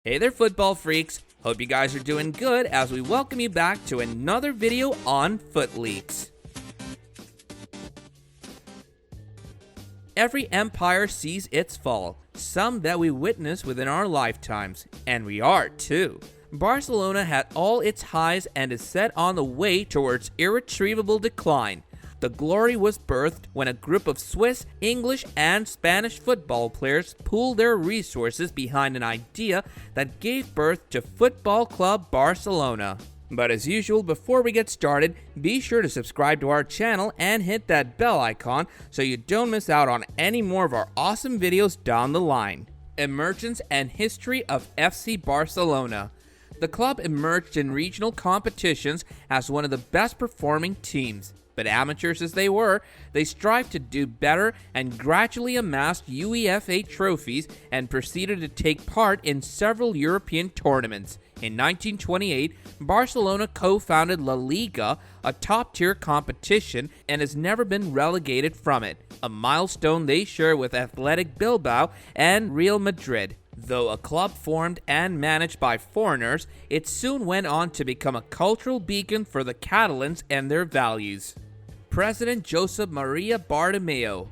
Hey there, football freaks. Hope you guys are doing good as we welcome you back to another video on Footleaks. Every empire sees its fall, some that we witness within our lifetimes, and we are too. Barcelona had all its highs and is set on the way towards irretrievable decline. The glory was birthed when a group of Swiss, English, and Spanish football players pooled their resources behind an idea that gave birth to Football Club Barcelona. But as usual, before we get started, be sure to subscribe to our channel and hit that bell icon so you don't miss out on any more of our awesome videos down the line. Emergence and history of FC Barcelona. The club emerged in regional competitions as one of the best performing teams. But amateurs as they were, they strived to do better and gradually amassed UEFA trophies and proceeded to take part in several European tournaments. In 1928, Barcelona co-founded La Liga, a top-tier competition, and has never been relegated from it, a milestone they share with Athletic Bilbao and Real Madrid. Though a club formed and managed by foreigners, it soon went on to become a cultural beacon for the Catalans and their values. President Josep Maria Bartomeu.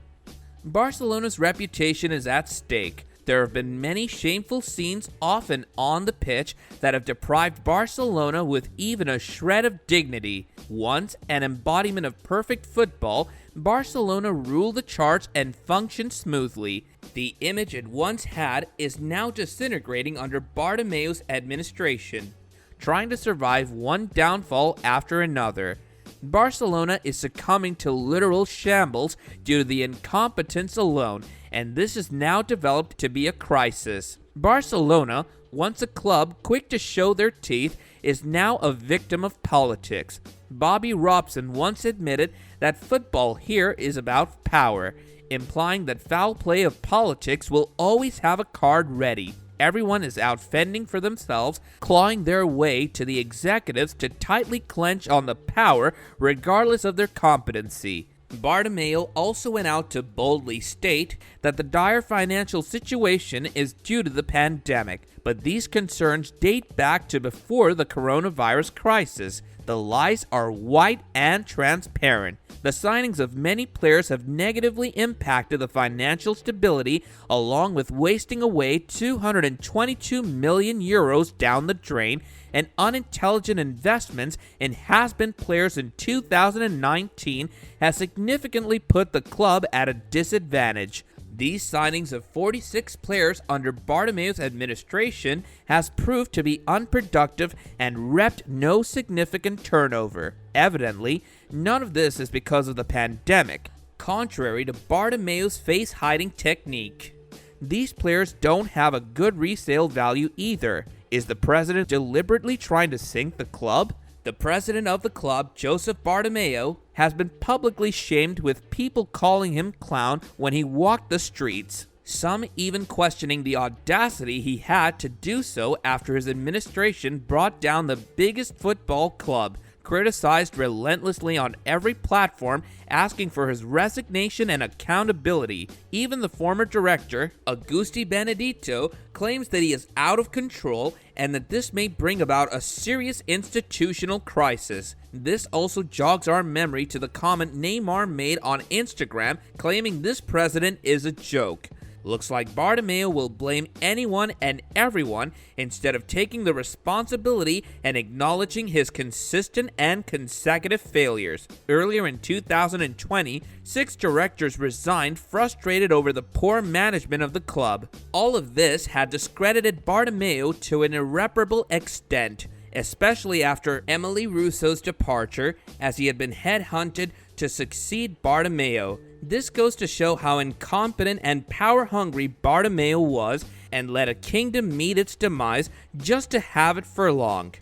Barcelona's reputation is at stake. There have been many shameful scenes, often on the pitch, that have deprived Barcelona with even a shred of dignity. Once an embodiment of perfect football, Barcelona ruled the charts and functioned smoothly. The image it once had is now disintegrating under Bartomeu's administration, trying to survive one downfall after another. Barcelona is succumbing to literal shambles due to the incompetence alone, and this has now developed to be a crisis. Barcelona, once a club quick to show their teeth, is now a victim of politics. Bobby Robson once admitted that football here is about power, implying that foul play of politics will always have a card ready. Everyone is out fending for themselves, clawing their way to the executives to tightly clench on the power regardless of their competency. Bartomeu also went out to boldly state that the dire financial situation is due to the pandemic, but these concerns date back to before the coronavirus crisis. The lies are white and transparent. The signings of many players have negatively impacted the financial stability, along with wasting away 222 million euros down the drain and unintelligent investments in has-been players in 2019 has significantly put the club at a disadvantage. These signings of 46 players under Bartomeu's administration has proved to be unproductive and reaped no significant turnover. Evidently, none of this is because of the pandemic, contrary to Bartomeu's face-hiding technique. These players don't have a good resale value either. Is the president deliberately trying to sink the club? The president of the club, Josep Bartomeu, has been publicly shamed, with people calling him clown when he walked the streets. Some even questioning the audacity he had to do so after his administration brought down the biggest football club, criticized relentlessly on every platform, asking for his resignation and accountability. Even the former director, Agustí Benedito, claims that he is out of control and that this may bring about a serious institutional crisis. This also jogs our memory to the comment Neymar made on Instagram, claiming this president is a joke. Looks like Bartomeu will blame anyone and everyone instead of taking the responsibility and acknowledging his consistent and consecutive failures. Earlier in 2020, 6 directors resigned, frustrated over the poor management of the club. All of this had discredited Bartomeu to an irreparable extent, especially after Emily Russo's departure, as he had been headhunted to succeed Bartomeu. This goes to show how incompetent and power-hungry Bartomeu was, and let a kingdom meet its demise just to have it for long.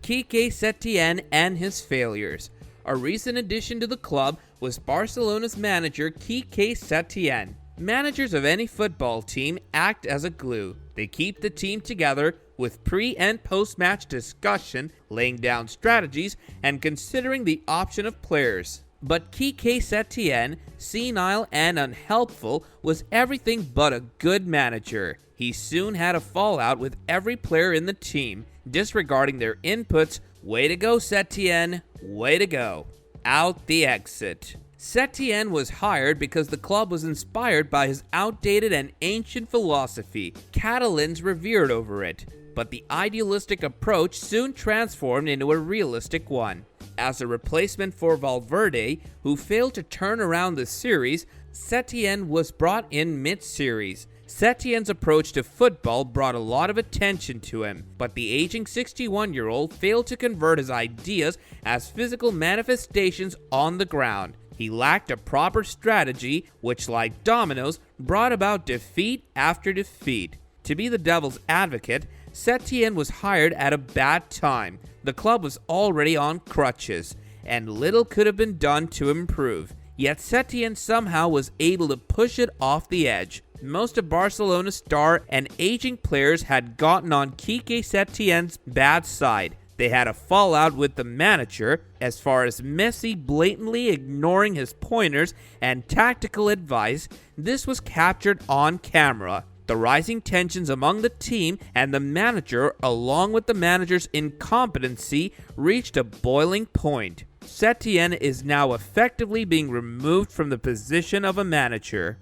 Quique Setién and his failures. A recent addition to the club was Barcelona's manager Quique Setién. Managers of any football team act as a glue. They keep the team together with pre- and post-match discussion, laying down strategies, and considering the option of players. But Quique Setien, senile and unhelpful, was everything but a good manager. He soon had a fallout with every player in the team, disregarding their inputs. Way to go, Setien. Way to go. Out the exit. Setien was hired because the club was inspired by his outdated and ancient philosophy. Catalans revered over it, but the idealistic approach soon transformed into a realistic one. As a replacement for Valverde, who failed to turn around the series, Setien was brought in mid-series. Setien's approach to football brought a lot of attention to him, but the aging 61-year-old failed to convert his ideas as physical manifestations on the ground. He lacked a proper strategy, which, like dominoes, brought about defeat after defeat. To be the devil's advocate, Setien was hired at a bad time. The club was already on crutches, and little could have been done to improve. Yet Setien somehow was able to push it off the edge. Most of Barcelona's star and aging players had gotten on Quique Setien's bad side. They had a fallout with the manager, as far as Messi blatantly ignoring his pointers and tactical advice. This was captured on camera. The rising tensions among the team and the manager, along with the manager's incompetency, reached a boiling point. Setien is now effectively being removed from the position of a manager.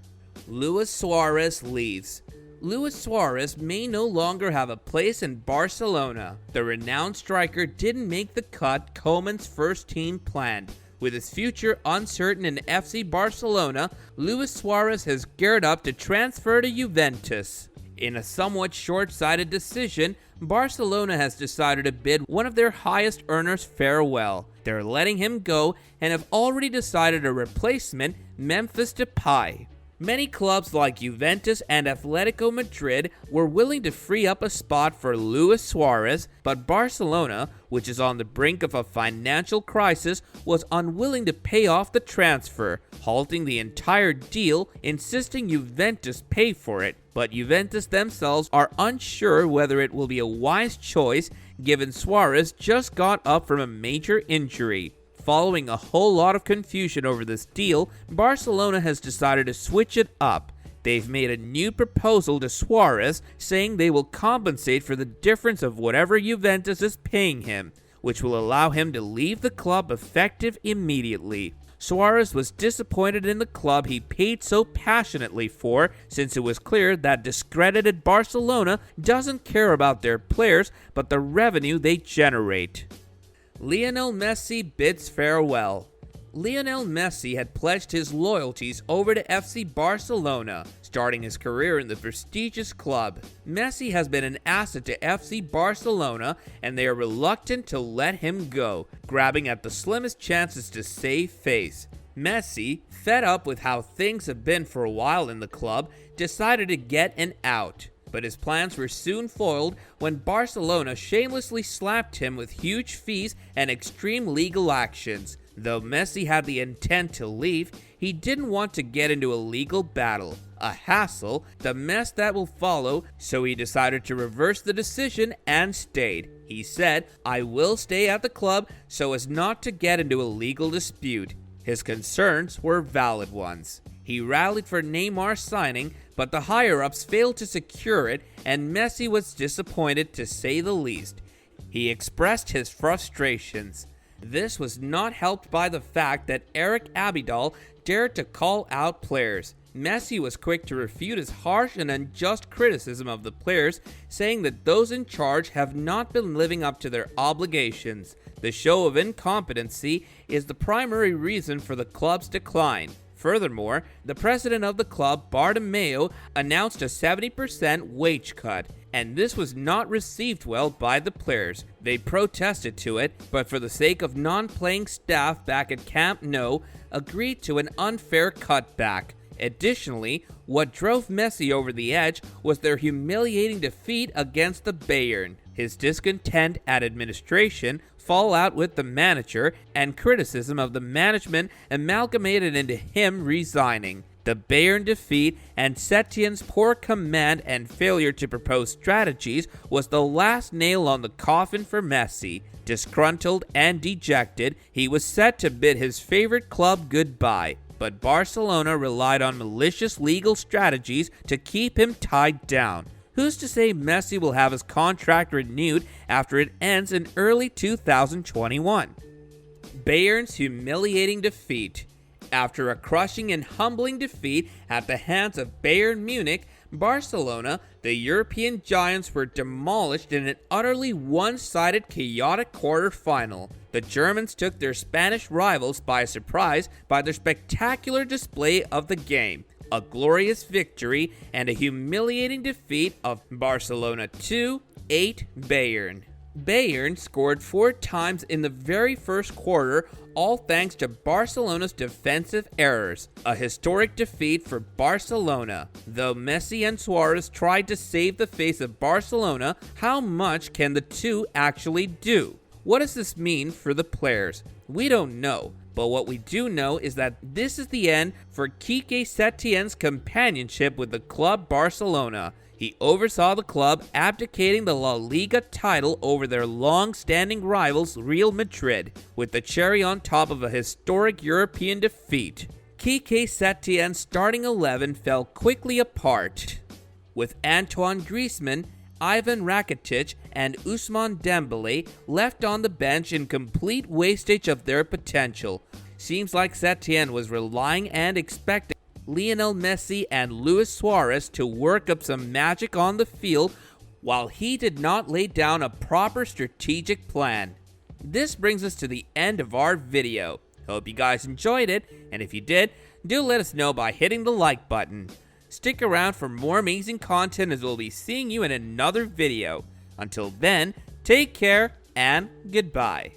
Luis Suarez leaves. Luis Suarez may no longer have a place in Barcelona. The renowned striker didn't make the cut Koeman's first team planned. With his future uncertain in FC Barcelona, Luis Suarez has geared up to transfer to Juventus. In a somewhat short-sighted decision, Barcelona has decided to bid one of their highest earners farewell. They're letting him go and have already decided a replacement, Memphis Depay. Many clubs like Juventus and Atletico Madrid were willing to free up a spot for Luis Suarez, but Barcelona, which is on the brink of a financial crisis, was unwilling to pay off the transfer, halting the entire deal, insisting Juventus pay for it. But Juventus themselves are unsure whether it will be a wise choice, given Suarez just got up from a major injury. Following a whole lot of confusion over this deal, Barcelona has decided to switch it up. They've made a new proposal to Suarez, saying they will compensate for the difference of whatever Juventus is paying him, which will allow him to leave the club effective immediately. Suarez was disappointed in the club he paid so passionately for, since it was clear that discredited Barcelona doesn't care about their players but the revenue they generate. Lionel Messi bids farewell. Lionel Messi had pledged his loyalties over to FC Barcelona, starting his career in the prestigious club. Messi has been an asset to FC Barcelona, and they are reluctant to let him go, grabbing at the slimmest chances to save face. Messi, fed up with how things have been for a while in the club, decided to get an out. But his plans were soon foiled when Barcelona shamelessly slapped him with huge fees and extreme legal actions. Though Messi had the intent to leave, he didn't want to get into a legal battle, a hassle, the mess that will follow, so he decided to reverse the decision and stayed. He said, "I will stay at the club so as not to get into a legal dispute." His concerns were valid ones. He rallied for Neymar's signing, but the higher-ups failed to secure it, and Messi was disappointed, to say the least. He expressed his frustrations. This was not helped by the fact that Eric Abidal dared to call out players. Messi was quick to refute his harsh and unjust criticism of the players, saying that those in charge have not been living up to their obligations. The show of incompetency is the primary reason for the club's decline. Furthermore, the president of the club, Bartomeu, announced a 70% wage cut, and this was not received well by the players. They protested to it, but for the sake of non-playing staff back at Camp Nou, agreed to an unfair cutback. Additionally, what drove Messi over the edge was their humiliating defeat against the Bayern. His discontent at administration, fallout with the manager, and criticism of the management amalgamated into him resigning. The Bayern defeat and Setien's poor command and failure to propose strategies was the last nail on the coffin for Messi. Disgruntled and dejected, he was set to bid his favorite club goodbye, but Barcelona relied on malicious legal strategies to keep him tied down. Who's to say Messi will have his contract renewed after it ends in early 2021? Bayern's humiliating defeat. After a crushing and humbling defeat at the hands of Bayern Munich, Barcelona, the European giants were demolished in an utterly one-sided, chaotic quarter-final. The Germans took their Spanish rivals by surprise by their spectacular display of the game. A glorious victory and a humiliating defeat of Barcelona 2-8 Bayern. Bayern scored 4 times in the very first quarter, all thanks to Barcelona's defensive errors. A historic defeat for Barcelona. Though Messi and Suarez tried to save the face of Barcelona, how much can the two actually do? What does this mean for the players? We don't know. But what we do know is that this is the end for Quique Setien's companionship with the club Barcelona. He oversaw the club abdicating the La Liga title over their long-standing rivals Real Madrid, with the cherry on top of a historic European defeat. Quique Setien's starting 11 fell quickly apart, with Antoine Griezmann, Ivan Rakitic, and Ousmane Dembele left on the bench in complete wastage of their potential. Seems like Setien was relying and expecting Lionel Messi and Luis Suarez to work up some magic on the field, while he did not lay down a proper strategic plan. This brings us to the end of our video. Hope you guys enjoyed it, and if you did, do let us know by hitting the like button. Stick around for more amazing content, as we'll be seeing you in another video. Until then, take care and goodbye.